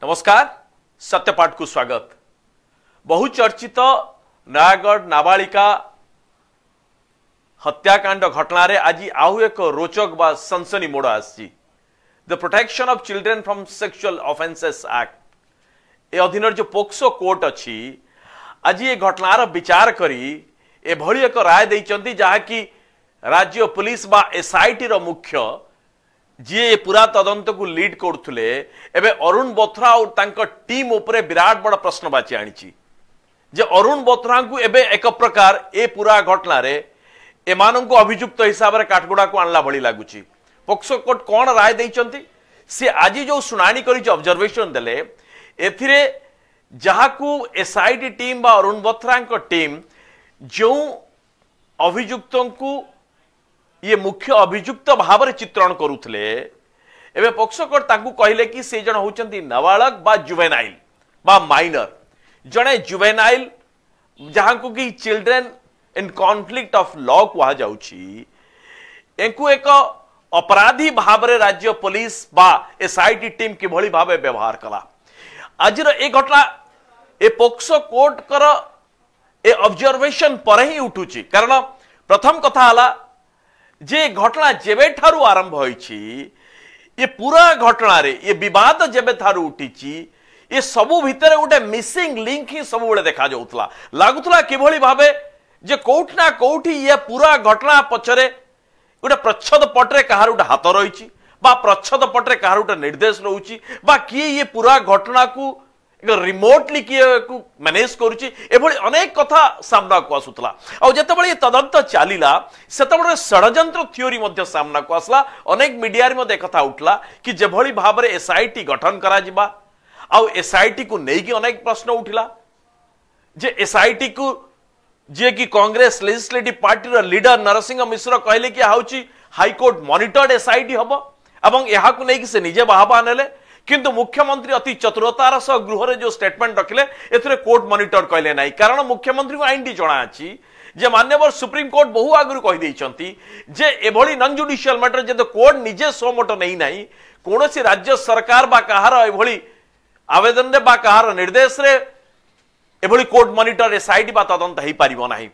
नमस्कार सत्यपाठ को स्वागत। बहुचर्चित नयागढ़ नाबालिका हत्याकांड घटना रे आज आउ एक रोचक बा सनसनी मोड़ आसी। The protection of children from sexual offences act ए अधीन जो पोक्सो कोर्ट अच्छी आज ये घटनार विचार करी एभली एक राय देइचंती जहा कि राज्य पुलिस बा एसआईटी रो मुख्य जी पूरा तदंत को लीड करथुले एबे अरुण बोथरा और तांको टीम उपरे विराट बड़ प्रश्नवाची आनी जे अरुण बोथरा को एबे एक प्रकार ए पूरा घटना रे एमान को अभियुक्त हिसाब रे काटगोड़ा को आणला भली लागुची। पोक्सो कोर्ट कोन राय देइचंती से आज जो सुनानी करी ऑब्जर्वेशन देले एथिरे जहा को एसआईटी टीम बा अरुण बोथरा को टीम जो अभियुक्तों को ये मुख्य अभियुक्त भाव में चित्रण करुले एवं पोक्सो कोर्ट ताकू कहले कि से जन होचंती नाबालक बा जुवेनाइल बा माइनर जने जुवेनाइल जहां को कि children in conflict of law कहा जाउची एंकु एक अपराधी भाव में राज्य पुलिस बा एसआईटी टीम कि भली भाव व्यवहार कला। आज ए घटना ए पोक्सो कोर्ट कर ए ऑब्जर्वेशन पर ही उठुची कारण प्रथम कथा हला जे घटना जेबे ठारू आरंभ होईची ये पूरा घटना रे ये विवाद जेबे थारू उठीची ये सबु भितरे गोटे मिसिंग लिंक ही सब बेले देखा जाउतला लागुतला किभली भाबे जे कोउठ ना कोउठी ये पूरा घटना पछरे गोटे प्रच्छद पटरे कहार गोटे हाथ रहीची बा प्रच्छद पटरे कहार गोटे निर्देश रहउची बा कि ये पूरा घटना को रिमोटली किए को मैनेज करूची एभली अनेक कथा सामना को आसुतला और जेतेबेले ये तदंत चलीला सेतेबेले षडयंत्र थ्योरी मध्य सामना को आसला। अनेक मीडिया रे मध्य कथा उठला कि जेभली भाव रे एसआईटी गठन करा जिबा आ एसआईटी को नै कि अनेक प्रश्न उठिला जे एसआईटी को जे कि कांग्रेस लेजिस्लेटिव पार्टी रो लीडर नरसिंह मिश्र कहले कि हाउची हाईकोर्ट मॉनिटर्ड एसआईटी हबो एवं यहा को नै कि से निजे बाहबा नेले किंतु मुख्यमंत्री अति चतुरतार सह गृह रे जो स्टेटमेंट रखिले एथरे कोर्ट मॉनिटर कहले नाही कारण मुख्यमंत्री को आईन टी जणा अछि जे मान्यवर सुप्रीम कोर्ट बहु आगुर कहि दैछंती जे एभली नॉन जुडिशियल मैटर जे कोर्ट निजे सोमोट नै नाही कोनोसी राज्य सरकार बा कहार एभली आवेदन रे बा कहार निर्देश रे एभली कोर्ट मॉनिटर एसआईटी बा तदंत हेई पारिबो नाही।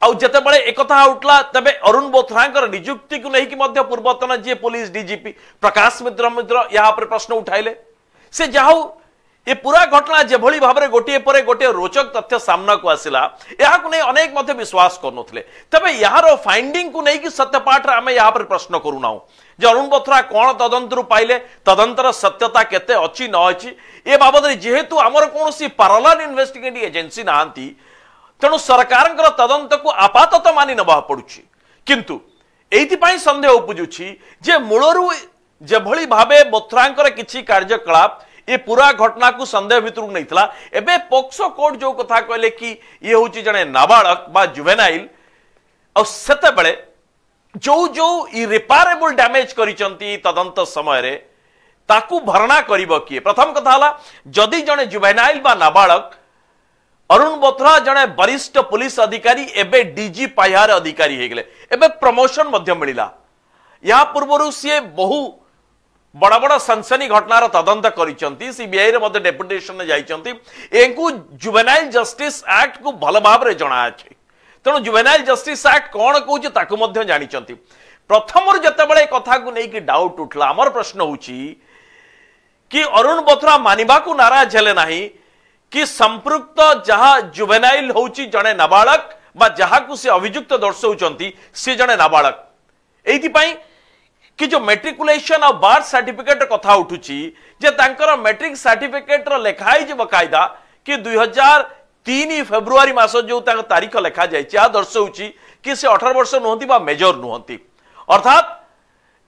आउ जेतेबेले एकथा उठला तबे अरुण बोथरांकर नियुक्ति को नहीं कि मध्य पूर्वतन जे पुलिस डीजीपी प्रकाश मित्र यहाँ पर प्रश्न उठाइले से जाऊ ये पूरा घटना जेभली भाव में गोटे पर गोटे रोचक तथ्य सामना को आसिला यहाँ को नहीं अनेक मध्य विश्वास करनुले तबे यार फाइंडिंग को नहीं कि सत्यपाठ आम यहाँ पर प्रश्न करूना जे अरुण बोथरा कौन तदंत पाइले तदंतर सत्यता केते अच्छी न अच्छी ए बाबद जेहेतु आमर कौन पैरेलल इन्वेस्टिगेटिव एजेंसी नहांती तेणु सरकार तदंत को आपातत मानि नबा पड़ुछि किंतु एइथिपाई संदेह उपजुछि जे मूलरू जेभली भाबे बोथरांकर किछि कार्यकलाप ये पूरा घटना को संदेह भितर नैथिला एबे पोक्सो कोर्ट जो कथा कहले कि ये होछि जने नाबालक बा जुवेनाइल और सेते बेले जो जो इरिपेरेबल डैमेज करिसंती तदंत समय रे ताकू भरणा करिवो किए। प्रथम कथा हला जदि जने जुवेनाइल बा नाबालक अरुण बोथरा जने वरिष्ठ पुलिस अधिकारी एबे डीजी पाह्यार अधिकारी हे गेले एबे प्रमोशन मध्य मिलिला या पूर्वरु सी बहु बड़ा बड़ा सनसनी घटनार तदंत करिसंती सीबीआई रे मध्य डेपुटेशन ने जाइसंती एंकु जुवेनाइल जस्टिस एक्ट को भल भाव रे जणा अछि तेणु जुवेनाइल जस्टिस एक्ट कोन कहूछि ताकू मध्य जानिसंती। प्रथम जेतेबेले कथा को नै कि डाउट उठला हमर प्रश्न होछि कि अरुण बोथरा मानिबा को नाराज हेले नाही कि संपृक्त जहा जुवेनाइल होची जने नाबालक बा जहा को से अभियुक्त दर्शाउचंती से जने नाबालक एइथिपाई कि जो मेट्रिकुलेशन और बर्थ सर्टिफिकेट कथा उठुची जे तांकर मैट्रिक सर्टिफिकेट रो लेखाई जे बकायदा कि 2003 फेब्रुआरी मास जो तांकर तारीख लेखा जायछि आ दर्शाउची कि से 18 वर्ष नहंती बा मेजर नहंती अर्थात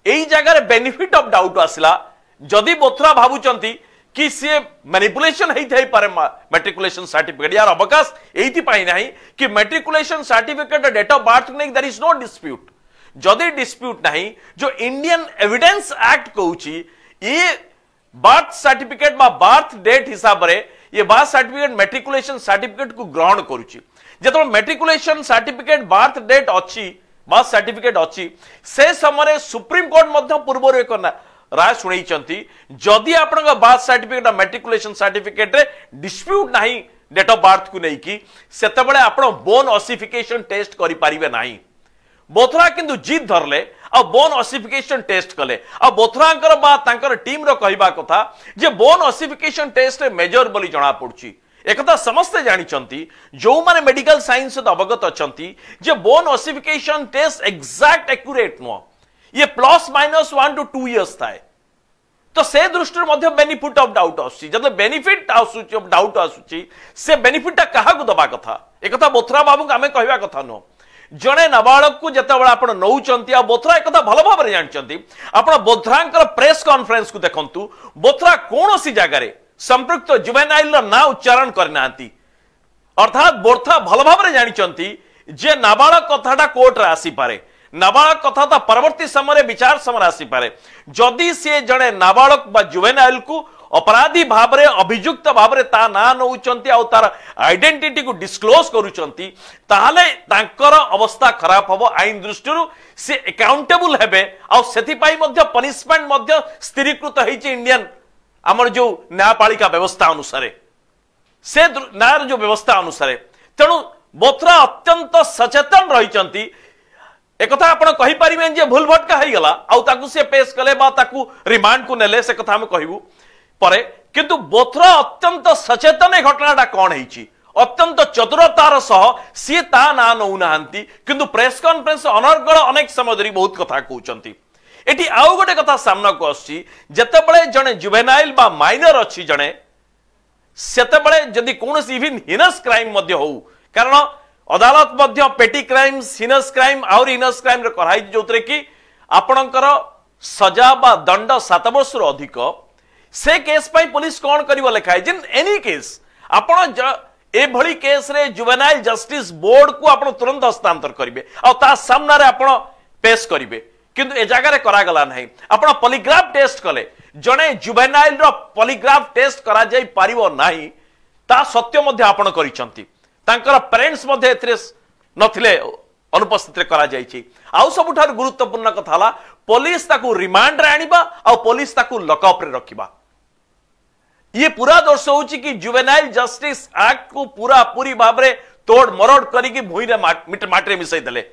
एई जगह रे बेनिफिट ऑफ डाउट आसिला जदि बोथरा भाबुचंती कि सी मैनिपुलेशन होई पारे मैट्रिकुलेशन सर्टिफिकेट यार अवकाश एइथिपाई नाही कि matriculation certificate date of birth नहीं देयर इज नो डिस्प्यूट जदि डिस्प्यूट नहीं जो इंडियन एविडेंस एक्ट कहूची ये बर्थ सर्टिफिकेट बा बर्थ डेट हिसाब रे ये बर्थ सर्टिफिकेट मैट्रिकुलेशन सर्टिफिकेट को ग्रहण करूची जेतो मैट्रिकुलेशन सर्टिफिकेट बर्थ डेट अच्छी बर्थ सर्टिफिकेट अच्छी से समय सुप्रीम कोर्ट मध्य पूर्व एक राय शुणी जदि आपण बर्थ सर्टिफिकेट मैट्रिकुलेशन सर्टिफिकेट रे डिस्प्यूट नहीं डेट ऑफ बर्थ को लेकिन सेतेबेले आपण बोन ऑसिफिकेशन टेस्ट करि परिबे नहीं। बोथरा किंतु जीत धरले आ बोन ऑसिफिकेशन टेस्ट कले आ बोथरांकर बा तांकर टीम रो कहबा कथा जे बोन ऑसिफिकेशन टेस्ट रे मेजर बोली जणा पड़ुची। एकथा समस्त जानी जो माने मेडिकल साइंस अवगत अछंती जे bone ossification test exact accurate no ये ±1 to 2 इयर्स थाए तो से दृष्टि मध्य बेनिफिट ऑफ डाउट आसुची जब बेनिफिट आसुची ऑफ डाउट आसुची से बेनिफिटा काहा को दबा कथा एकथा बोथरा बाबू आमे कहबा कथा नो जणे नाबालक को जेतेबेला आपण नौचंती आ बोथरा एकथा भलो भाबरे जानचंती आपण बोथरांकर प्रेस कॉन्फ्रेंस को देखंतु बोथरा कोनोसी जगह रे संपृक्त जुवेनाइल ना उच्चारण करना अर्थात बोथरा भल भाव जानी जे नाबालक कथाटा कोर्ट रे आसी पारे नाबालक कथा तो परवर्ती समय विचार समय आसी पारे जदि सी जड़े नाबालक बा जुवेनाइल को अपराधी भाव में अभियुक्त भाव में ता ना नौचंती आ तार आइडेंटिटी को डिस्क्लोज करूचंती ताहले तांकर अवस्था खराब हबो आईन दृष्टि से अकाउंटेबल हेबे आ सेति पई मध्य पनिशमेंट मध्य स्थिरीकृत होईची इंडियन आमर जो न्यायपालिका व्यवस्था अनुसार से न्याय जो व्यवस्था अनुसार तेणु बोथरा अत्यंत सचेतन रही एक आपण कहि परिबे जे भूल भटका हो गला आउ ताकू से पेश कले बा ताकू रिमांड को नेले से कथा हम कहबू परे किंतु बोथरा अत्यंत सचेतन घटनाटा कौन है अत्यंत चतुरतार सह सी ता ना नौ नाहंती किंतु प्रेस कॉन्फ्रेंस अनर्गल अनेक समय धरी बहुत कथा कहउचंती एटी आउ गोटे कथा सामना को आसी जेतेबेले जने जुवेनाइल बा माइनर अछि जने सेतेबेले जदि कोनोसी इवन हिनस क्राइम मध्य हो कारण अदालत मध्य पेटी क्राइम्स हिनस क्राइम और हिनस क्राइम रे कराई जोतरे कि आपणकर सजा बा दंड 7 वर्ष रो अधिक से केस पई पुलिस कोन करिवो लेखाय जिन एनी केस आपण ए भली केस रे जुवेनाइल जस्टिस बोर्ड को आपण तुरंत हस्तांतर करिवे आ ता सामना रे आपण पेश करिवे किंतु ए जगह करा गला नहीं आपण पॉलीग्राफ टेस्ट कले जने जुवेनाइल रो पॉलीग्राफ टेस्ट करा जाई पारिबो नाही ता सत्य मध्ये आपण करिसंती तांकर पेरेंट्स मध्ये एथरे नथिले अनुपस्थित रे करा जाईची आउ सबुठार गुरुत्वपूर्ण कथा हला पुलिस ताकू रिमांड रे आनिबा आ पुलिस ताकू लॉकअप रे रखिबा ये पूरा दर्शाउची कि जुवेनाइल जस्टिस एक्ट को पूरा पूरी भाव रे तोड़ मरोड़ करिकि भूई रे माटरे मिसई देले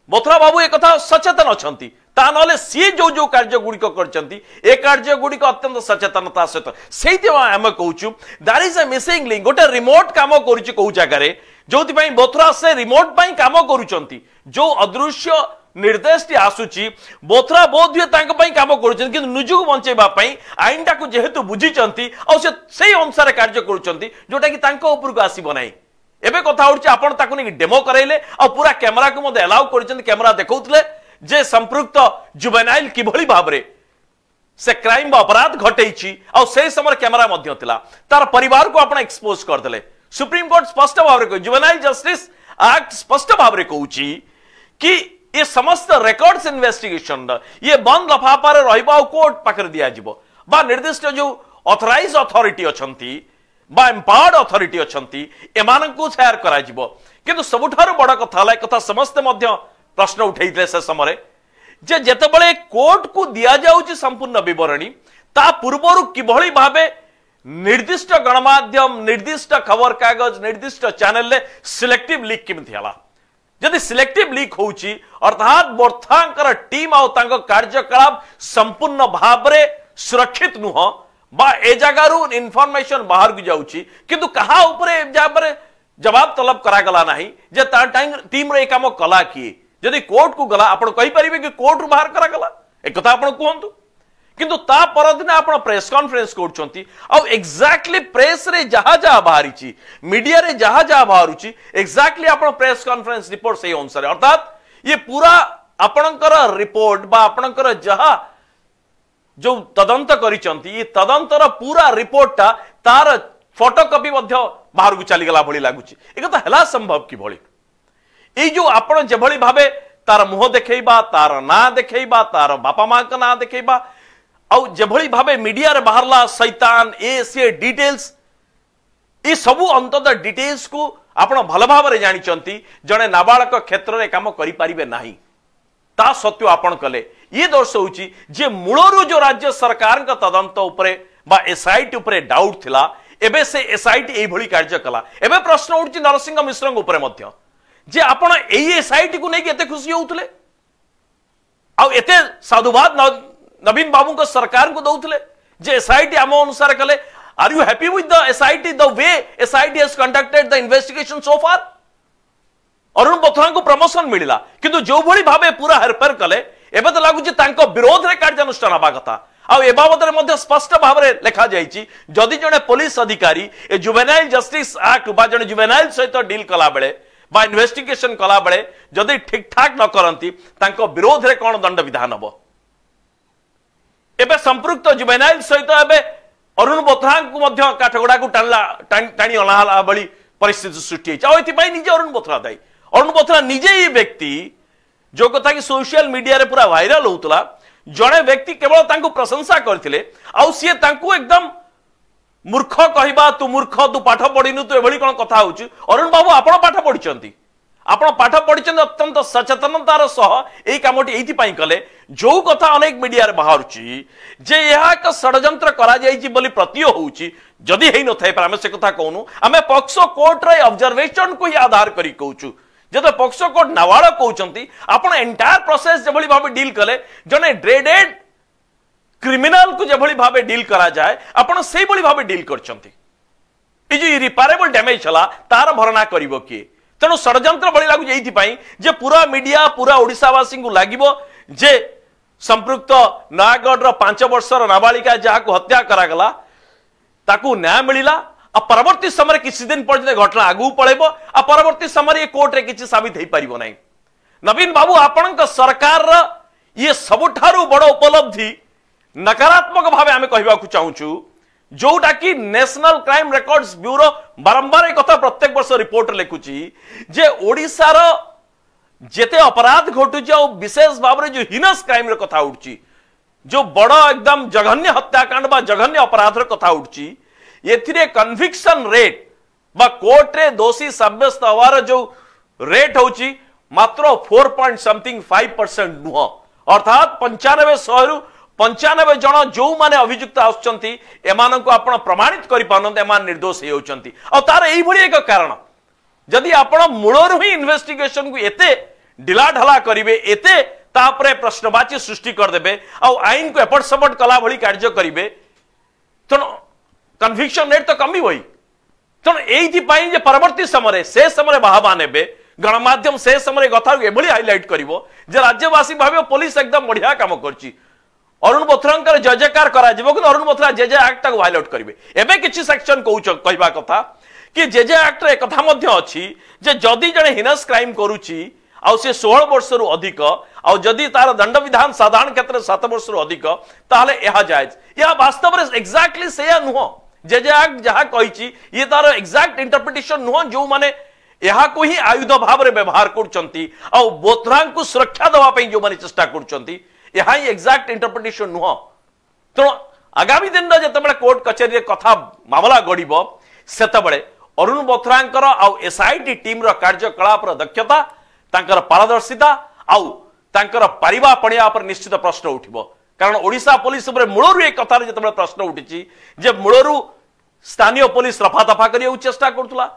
बोथरा बाबू एक कथा सचेतन अछंती ता नले सी जो कार्य गुड़िक करचंती ए कार्य गुड़िक अत्यंत सचेतनता सहित सेति हम कहूछु that is a missing link गोटे रिमोट काम करूची कहू जगह रे जोथि पई बोथरा से रिमोट पई काम करूचंती जो अदृश्य निर्देश टी आसुची बोथरा बोध तांक पई काम करूचंती किंतु निजु बंचेबा पई आईनटा को जेहेतु बुझीचंती आ से अनुसार कार्य करूचंती जोटा कि तांक ऊपर को आसीबो नाही एबे कथा होची आपण ताकू नि डेमो कराइले आ पूरा कैमरा को मते अलाउ करचंती कैमरा देखौतले जे संपृक्त जुवेनाइल किभली भाबरे से क्राइम बा अपराध घटेइची आ से समय कैमरा मध्य थिला तार परिवार को आपण एक्सपोज कर देले सुप्रीम कोर्ट स्पष्ट भाबरे को जुवेनाइल जस्टिस एक्ट स्पष्ट भाबरे कहूची कि ये समस्त रिकॉर्ड्स इन्वेस्टिगेशन ये बंद लफाफा रे रहबा कोर्ट पाकर दिया जिवो बा निर्दिष्ट जो ऑथराइज अथॉरिटी अछंती बा एम्पावर्ड अथॉरिटी अछंती एमान को शेयर करा जिवो किंतु सबुठारो बड़ कथा हला कथा समस्त मध्य प्रश्न उठैले से समय जे जेतेबेले कोर्ट को दिया जाउची संपूर्ण विवरणी ता पूर्वरु किभली भाबे निर्दिष्ट गणमाध्यम निर्दिष्ट खबर कागज निर्दिष्ट चैनल ले सिलेक्टिव लीक केमिति हला जदि सिलेक्टिव लीक होउची अर्थात बोथांकर टीम आ तांग कार्यकलाप संपूर्ण भाबरे सुरक्षित नुह बा ए जगारु इन्फॉर्मेशन बाहर को जाउची किंतु कहा ऊपर जाबरे जवाब तलब करा गला नाही जे ता टीम रे काम कला की जदि कोर्ट को गला आपण कहि परिबे कि कोर्ट रु बाहर करा गला एक कथा आपण कहंतु किंतु ता परदिन आपण प्रेस कॉन्फ्रेंस करछंती आ एग्जैक्टली प्रेस रे जहा जहा बाहरीची मीडिया रे जहा जहा बाहरुची एग्जैक्टली आपण प्रेस कॉन्फ्रेंस रिपोर्ट से अनुसार अर्थात ये पूरा आपणकर रिपोर्ट बा आपणकर जहा जो तदंत करिसंती ये तदंतर पूरा रिपोर्टटा तार फोटोकॉपी मध्य बाहर को चली गला भली लागुची एक कथा हला संभव कि भली ए जो आपण जे भली भाबे तार मुह देखैबा तार ना देखैबा तार बापा मां का ना देखैबा आ जे भली भाबे मीडिया रे बाहरला शैतान ए से डिटेल्स ए सबु अंतत डिटेल्स को आपण भल भाव रे जानिचंती जने नाबालक क्षेत्र रे काम करि परिबे नाही ता सत्य आपण कले ये दर्शाऊची जे मूलरू जो राज्य सरकार का तदंत उपरे बा एसआईटी उपरे डाउट थिला एबे से एसआईटी एई भली कार्य कला। एबे प्रश्न उठची नरसिंह मिश्र उपरे मध्य जे आपण एई एसआईटी को नहीं एते खुशी होउतले आ एते साधुवाद नवीन बाबू को सरकार को दउतले जे एसआईटी आम अनुसार कले। Are you happy with the SIT the way SIT has conducted the investigation so far? Arun Bothra को प्रमोशन मिला किंतु जो भली भाबे पूरा हेरफेर कले एबे तो लागुची तांको विरोध रे कार्यानुष्ठान हबा कथा। आ ए बाबद रे मध्ये स्पष्ट भाव रे लिखा जायछि जदि जने पुलिस अधिकारी ए जुवेनाइल जस्टिस एक्ट बा जने जुवेनाइल सहित डील कला बेले बा इन्वेस्टिगेशन कला बेले जदि ठीक ठाक न करंती तांको विरोध रे कोन दंड विधान हबो। एबे संपृक्त जुवेनाइल सहित एबे अरुण बोथरा को मध्ये काठगोडा को टाणी अनाहला बली परिस्थिति सृष्टि होइछ। आ एथि पई निजे अरुण बोथरा दाई। अरुण बोथरा निजे ही व्यक्ति जो कथा कि सोशल मीडिया रे पूरा वायरल होतला जड़े व्यक्ति केवल तांको प्रशंसा करथिले आउ सी तांको एकदम मूर्ख कहबा तू मूर्ख तू पाठ पढ़िनु तू एभली कोन कथा होउछ। अरुण बाबू आपण पाठ पढ़िचंती आपण पाठ पढ़िचंती अत्यंत सचेतनतार सह एई कामटी एथि पई कले जो कथा अनेक मीडिया रे बाहरची जे यहा एक षडयंत्र करा जाईची बोली प्रतीय होउची जदि हेई न थाए पर हमें से कथा कहनु हमें पॉक्सो कोर्ट रे ऑब्जर्वेशन को ही आधार करी कहूछु जब पॉक्सो कोर्ट नावाड़ कहते आपण एंटायर प्रोसेस जो भाव डील कले जने ड्रेडेड क्रिमिनल को जो भाव डील करा जाए आपण से भाव डील करछंती। ए जो इरिपेरेबल डैमेज हला तार भरणा करिवो किए? तेणु षडयंत्र भली लागु एइथि पई जे पूरा मीडिया पूरा ओडिसावासी को लागिवो जे संपृक्त नयागढ़ रो 5 वर्षर नाबालिका जहा को हत्या करा गला ताकू न्याय मिलिला आ परवर्ती समय किसी दिन पर्यंत घटना आगू पड़ेबो आ परवर्ती समय कोर्ट रे किछि साबित हेई परिबो नै। नवीन बाबू आपणक सरकार रो ये सबुठारु बड़ उपलब्धि नकारात्मक भावे आमे कहबाकू चाहूछु जोटा कि नेशनल क्राइम रिकॉर्ड्स ब्यूरो बारंबार कथा प्रत्येक वर्ष रिपोर्ट लिखुची जे ओडिसा रो जेते अपराध घटुची आ विशेष भाव रे जो हिनस क्राइम रो कथा उठची जो बड़ एकदम जघन्य हत्याकांड बा जघन्य अपराध रो कथा उठची एथिरे कन्विक्शन रेट बा कोर्ट रे दोषी साब्यस्त हवार जो रेट होची मात्र 4.5% नुह अर्थात 95 जन जो माने अभियुक्त आछंती एमान को आपण प्रमाणित करि पानंत एमान निर्दोष हे होचंती। आ तार एई भली एक कारण जदि आपण मूलर ही इन्वेस्टिगेशन को एते ढिला ढला करिवे एते तापरे प्रश्नवाची सृष्टि कर देबे आ आईन को एपट सपट कला भली कार्य करिवे तो कन्विक्शन रेट तो कमी होई। तेणु एइथिपाई जे परवर्ती समय से समय बाहबा नेबे गणमाध्यम से समय कथा एभली हाइलाइट करिवो जे राज्यवासी भाबे पुलिस एकदम बढ़िया काम करची अरुण बोथरांकर जय जयकार करा जिवो कि अरुण बोथरा जे जे एक्ट को हाइलाइट करिवे। एबे किछि सेक्शन कहबा कथा कि जे जे एक्ट रे कथा मध्य अछि जे जदि जने हिनस क्राइम करूची आ से 16 वर्ष रु अधिक आ जदि तार दंड विधान साधारण क्षेत्र 7 वर्ष रु अधिक ताहले यहा जायज या वास्तव रे एक्जेक्टली सेया नुह जे जे एक्ट जहा कहिची ये तार एक्जेक्ट इंटरप्रिटेशन नुह जो माने यहा को ही आयुध भाव रे व्यवहार करचंती आ बोथरा को सुरक्षा दवा पई जो माने चेष्टा करचंती यहा ही एक्जेक्ट इंटरप्रिटेशन नुह। तो आगामी दिन रे जते बळे कोर्ट कचेरी रे कथा मामला गडिबो सेते बळे अरुण बोथरांकर आ एसआईटी टीम रो कार्यकलाप रो दक्षता तांकर पारदर्शिता आउ तांकर पारिबा पणिया पर निश्चित प्रश्न उठिबो कारण ओडिशा पुलिस उपरे मूलरू एक कथार जते प्रश्न उठिची जे मूलरू स्थानीय पुलिस रफा दफा करिया चेष्टा करथुला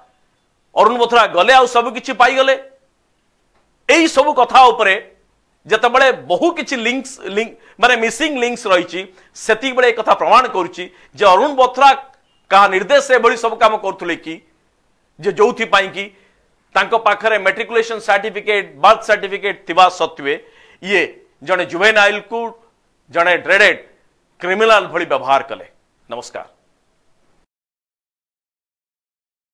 अरुण बोथरा गले आ सब किछि पाई गले एई सब कथा उपरे जते बळे बहु किछि लिंक माने मिसिंग लिंक्स रहिची सेति बळे कथा प्रमाण करूची जे अरुण बोथरा का निर्देश से बड़ी सब काम करथुले कि जे जोथि पाई कि तांको पाखरे मैट्रिकुलेशन सर्टिफिकेट बर्थ सर्टिफिकेट थिबा सत्वे ये जने जुवेनाइल को जने ड्रेडेड क्रिमिनल भली व्यवहार कले। नमस्कार।